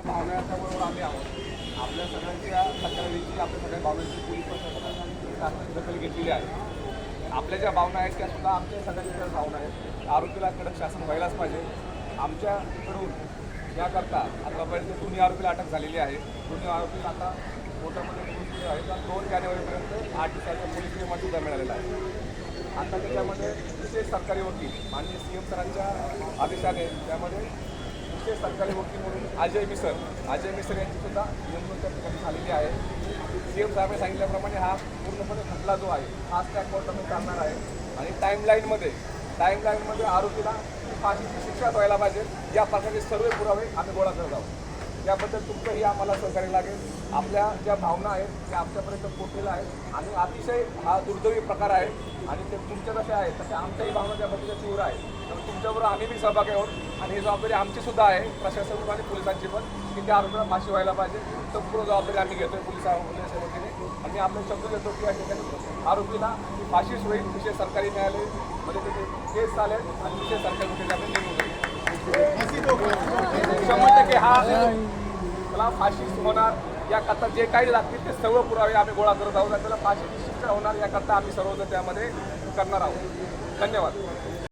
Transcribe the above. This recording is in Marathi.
भावनाच्याबरोबर आम्ही आहोत. आपल्या सगळ्यांच्या तक्रारीची आपल्या सगळ्या भावनांची पोलीस प्रशासनाने दखल घेतलेली आहे. आपल्या ज्या भावना आहेत त्या सुद्धा आमच्या सगळ्यांच्या भावना आहेत. आरोपीला कडक शासन व्हायलाच पाहिजे. आमच्याकडून याकरता आतापर्यंत दोन्ही आरोपीला अटक झालेली आहे. दोन्ही आरोपीला आता कोर्टामध्ये पोहोचलेले आहेत. 2 जानेवारीपर्यंत 8 दिवसाच्या पोलीस रिमांड सुद्धा मिळालेला आहे. आता त्याच्यामध्ये विशेष सरकारी वकील माननीय CM सरांच्या आदेशाने त्यामध्ये विशेष सरकारी वकील म्हणून अजय मिसर यांची सुद्धा नेमणूक त्या ठिकाणी झालेली आहे. CM साहेबांनी सांगितल्याप्रमाणे हा पूर्णपणे खटला जो आहे हाच त्या कोर्टामध्ये चालणार आहे. आणि टाईमलाईनमध्ये आरोपीला फाशीची शिक्षा व्हायला पाहिजे. या प्रकारचे सर्व पुरावे आम्ही गोळा करत आहोत. याबद्दल तुमचंही आम्हाला सहकार्य लागेल. आपल्या ज्या भावना आहेत त्या आमच्यापर्यंत पोहोचलेल्या आहेत आणि अतिशय हा दुर्दैवी प्रकार आहे आणि ते तुमच्या जसे आहेत तसे आमच्याही भावना त्या पद्धतीच्या तीव्र आहे. तर तुमच्याबरोबर आम्ही बी सहभागी आहोत आणि ही जबाबदारी आमची सुद्धा आहे, प्रशासन आणि पोलिसांची पण, की त्या आरोपीला फाशी व्हायला पाहिजे. संपूर्ण जबाबदारी आम्ही घेतोय पोलिसांच्या वतीने आणि आपण शब्द देतो की या ठिकाणी आरोपीला फाशीच होईल. विशेष सरकारी न्यायालय मध्ये त्याचे केस चालेल आणि विशेष सरकारी वकील आपण नेमून होईल. 100% हा त्याला फाशीच होणार. याकरता जे काही लागतील ते सर्व पुरावे आम्ही गोळा करत आहोत आणि त्याला फाशीची शिक्षा होणार याकरता आम्ही सर्वजण त्यामध्ये करणार आहोत. धन्यवाद.